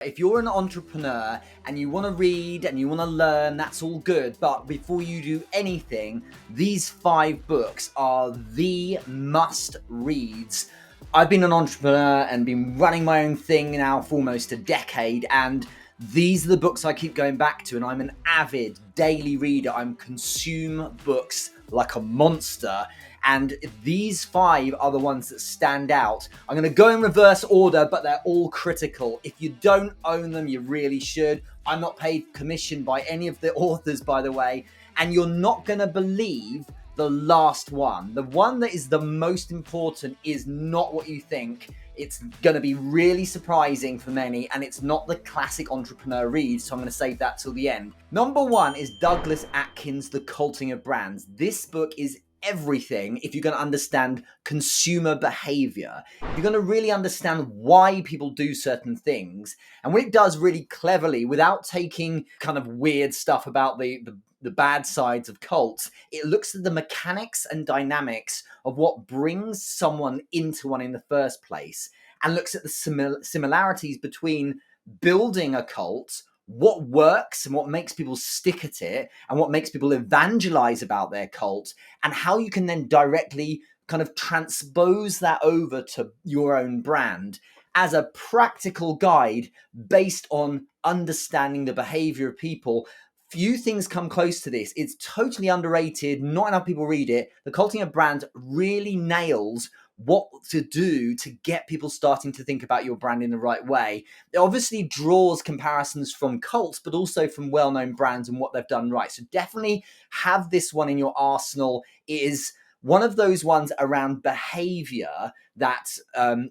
If you're an entrepreneur and you want to read and you want to learn, that's all good. But before you do anything, these 5 books are the must reads. I've been an entrepreneur and been running my own thing now for almost a decade, and these are the books I keep going back to, and I'm an avid daily reader. I consume books like a monster, and these 5 are the ones that stand out. I'm going to go in reverse order, but they're all critical. If you don't own them, you really should. I'm not paid commission by any of the authors, by the way, and you're not going to believe the last one. The one that is the most important is not what you think. It's going to be really surprising for many, and it's not the classic entrepreneur read, so I'm going to save that till the end. Number 1 is Douglas Adkins' The Culting of Brands. This book is everything if you're going to understand consumer behavior, if you're going to really understand why people do certain things, and what it does really cleverly without taking kind of weird stuff about the bad sides of cults. It looks at the mechanics and dynamics of what brings someone into one in the first place, and looks at the similarities between building a cult, what works and what makes people stick at it, and what makes people evangelize about their cult, and how you can then directly kind of transpose that over to your own brand as a practical guide based on understanding the behavior of people. Few things come close to this. It's totally underrated. Not enough people read it. The Culting of Brands really nails what to do to get people starting to think about your brand in the right way. It obviously draws comparisons from cults, but also from well-known brands and what they've done right. So definitely have this one in your arsenal. It is one of those ones around behavior that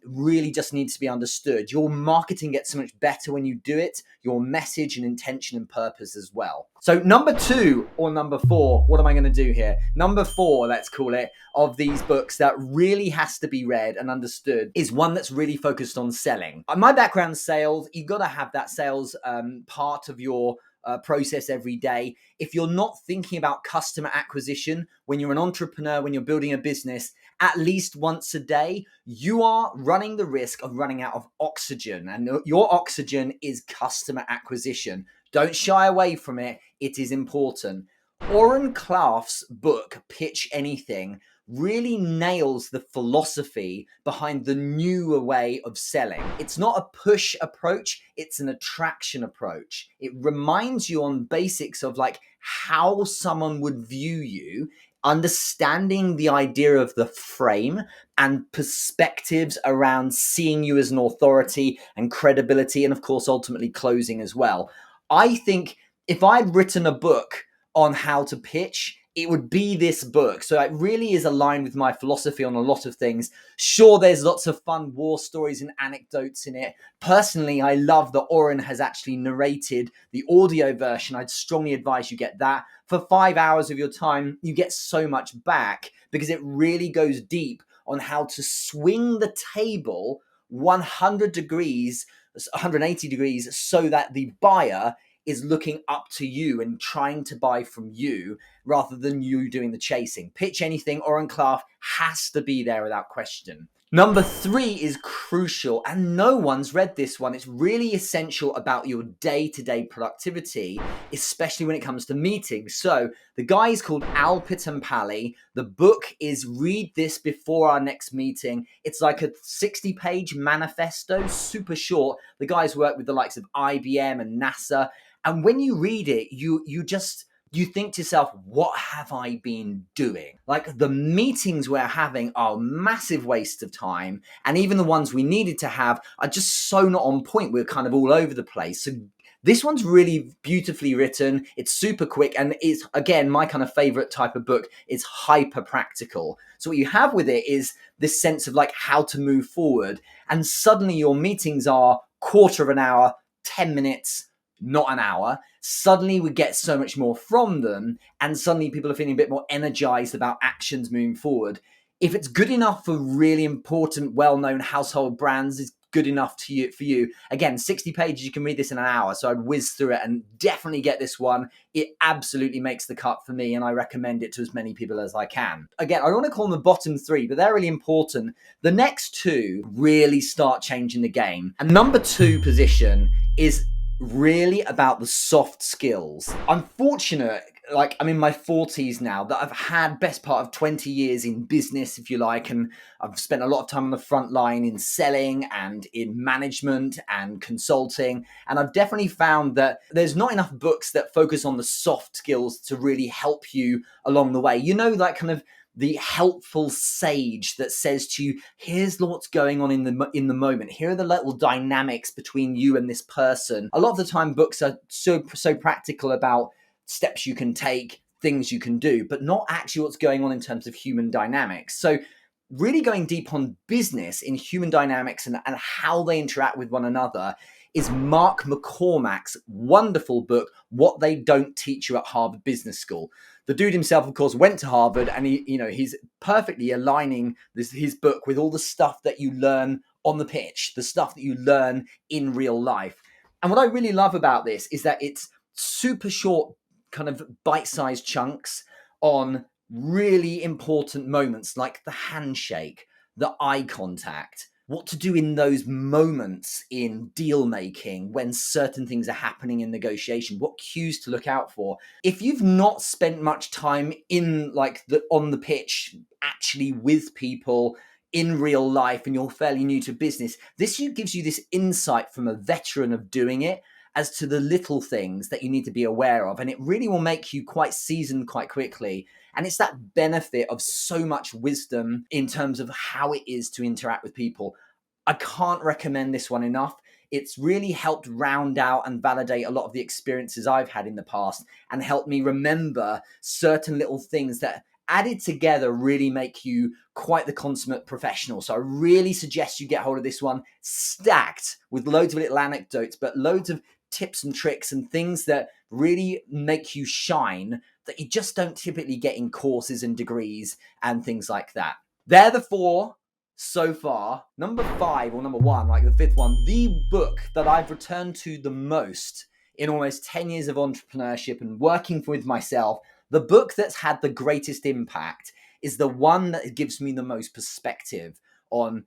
really just needs to be understood. Your marketing gets so much better when you do it, your message and intention and purpose as well. So number 2 or number 4, what am I going to do here? Number 4, let's call it, of these books that really has to be read and understood is one that's really focused on selling. My background's sales. You've got to have that sales part of your process every day. If you're not thinking about customer acquisition when you're an entrepreneur, when you're building a business, at least once a day, you are running the risk of running out of oxygen. And your oxygen is customer acquisition. Don't shy away from it. It is important. Oren Klaff's book, Pitch Anything, really nails the philosophy behind the newer way of selling. It's not a push approach, it's an attraction approach. It reminds you on basics of like how someone would view you, understanding the idea of the frame and perspectives around seeing you as an authority and credibility, and of course, ultimately closing as well. I think if I'd written a book on how to pitch, it would be this book. So it really is aligned with my philosophy on a lot of things. Sure, there's lots of fun war stories and anecdotes in it. Personally, I love that Oren has actually narrated the audio version. I'd strongly advise you get that. For 5 hours of your time, you get so much back because it really goes deep on how to swing the table 100 degrees, 180 degrees, so that the buyer is looking up to you and trying to buy from you rather than you doing the chasing. Pitch Anything, Oren Klaff has to be there without question. Number 3 is crucial, and no one's read this one. It's really essential about your day-to-day productivity, especially when it comes to meetings. So the guy is called Al Pitampalli. The book is Read This Before Our Next Meeting. It's like a 60-page manifesto, super short. The guy's worked with the likes of IBM and NASA. And when you read it, you think to yourself, what have I been doing? Like, the meetings we're having are a massive waste of time. And even the ones we needed to have are just so not on point. We're kind of all over the place. So this one's really beautifully written. It's super quick. And it's, again, my kind of favorite type of book. It's hyper practical. So what you have with it is this sense of like how to move forward. And suddenly your meetings are quarter of an hour, 10 minutes, not an hour. Suddenly we get so much more from them, and suddenly people are feeling a bit more energized about actions moving forward. If it's good enough for really important, well-known household brands, it's good enough for you. Again, 60 pages, you can read this in an hour. So I'd whiz through it and definitely get this one. It absolutely makes the cut for me, and I recommend it to as many people as I can. Again, I don't want to call them the bottom three, but they're really important. The next two really start changing the game. And number 2 position is really about the soft skills. I'm fortunate, like I'm in my 40s now, that I've had best part of 20 years in business, if you like, and I've spent a lot of time on the front line in selling and in management and consulting. And I've definitely found that there's not enough books that focus on the soft skills to really help you along the way. You know, like kind of the helpful sage that says to you, here's what's going on in the moment. Here are the little dynamics between you and this person. A lot of the time books are so practical about steps you can take, things you can do, but not actually what's going on in terms of human dynamics. So really going deep on business in human dynamics and how they interact with one another is Mark McCormack's wonderful book, What They Don't Teach You at Harvard Business School. The dude himself, of course, went to Harvard, and he's perfectly aligning his book with all the stuff that you learn on the pitch, the stuff that you learn in real life. And what I really love about this is that it's super short, kind of bite-sized chunks on really important moments like the handshake, the eye contact, what to do in those moments in deal making when certain things are happening in negotiation, what cues to look out for. If you've not spent much time in on the pitch, actually with people in real life, and you're fairly new to business, this gives you this insight from a veteran of doing it as to the little things that you need to be aware of. And it really will make you quite seasoned quite quickly. And it's that benefit of so much wisdom in terms of how it is to interact with people. I can't recommend this one enough. It's really helped round out and validate a lot of the experiences I've had in the past and helped me remember certain little things that added together really make you quite the consummate professional. So I really suggest you get hold of this one, stacked with loads of little anecdotes, but loads of tips and tricks and things that really make you shine that you just don't typically get in courses and degrees and things like that. They're the 4 so far. Number 5 or number 1, like the 5th one, the book that I've returned to the most in almost 10 years of entrepreneurship and working with myself, the book that's had the greatest impact is the one that gives me the most perspective on,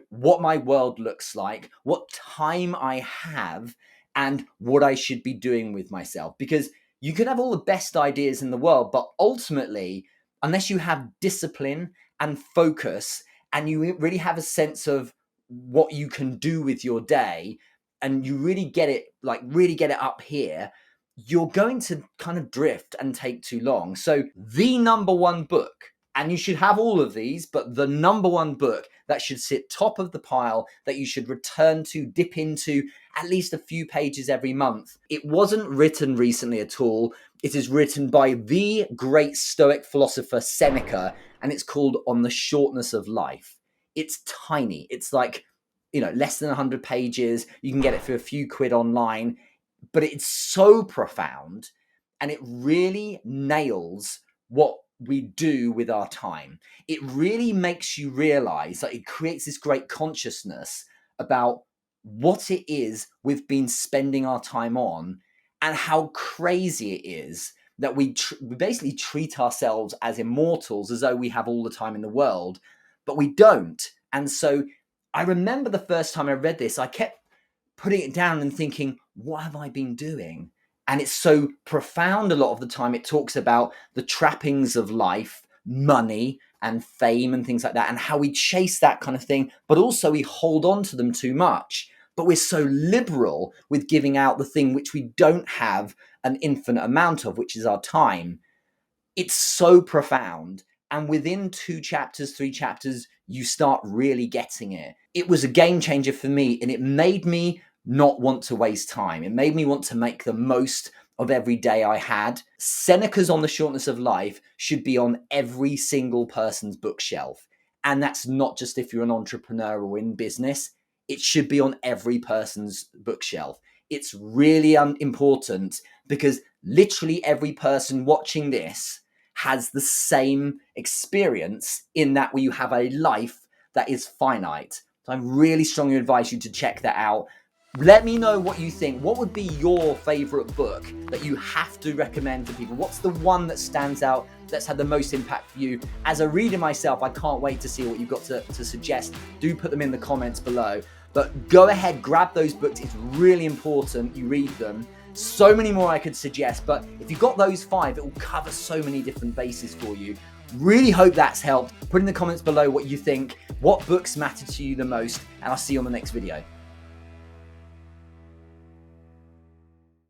what my world looks like, what time I have, and what I should be doing with myself. Because you can have all the best ideas in the world, but ultimately, unless you have discipline and focus, and you really have a sense of what you can do with your day, and you really get it up here, you're going to kind of drift and take too long. So the number 1 book, and you should have all of these, but the number 1 book that should sit top of the pile, that you should return to, dip into at least a few pages every month. It wasn't written recently at all. It is written by the great Stoic philosopher Seneca, and it's called On the Shortness of Life. It's tiny. It's like, less than 100 pages. You can get it for a few quid online, but it's so profound, and it really nails what we do with our time. It really makes you realize that it creates this great consciousness about what it is we've been spending our time on, and how crazy it is that we basically treat ourselves as immortals, as though we have all the time in the world, but we don't. And so I remember the first time I read this, I kept putting it down and thinking, what have I been doing? And it's so profound a lot of the time. It talks about the trappings of life, money and fame and things like that, and how we chase that kind of thing, but also we hold on to them too much. But we're so liberal with giving out the thing which we don't have an infinite amount of, which is our time. It's so profound. And within 2 chapters, 3 chapters, you start really getting it. It was a game changer for me, and it made me not want to waste time. It made me want to make the most of every day I had. Seneca's On the Shortness of Life should be on every single person's bookshelf. And that's not just if you're an entrepreneur or in business. It should be on every person's bookshelf. It's really important, because literally every person watching this has the same experience, in that you have a life that is finite. So I really strongly advise you to check that out. Let me know what you think. What would be your favorite book that you have to recommend to people? What's the one that stands out that's had the most impact for you? As a reader myself, I can't wait to see what you've got to suggest. Do put them in the comments below. But go ahead, grab those books. It's really important you read them. So many more I could suggest, but if you've got those 5, it will cover so many different bases for you. Really hope that's helped. Put in the comments below what you think, what books matter to you the most, and I'll see you on the next video.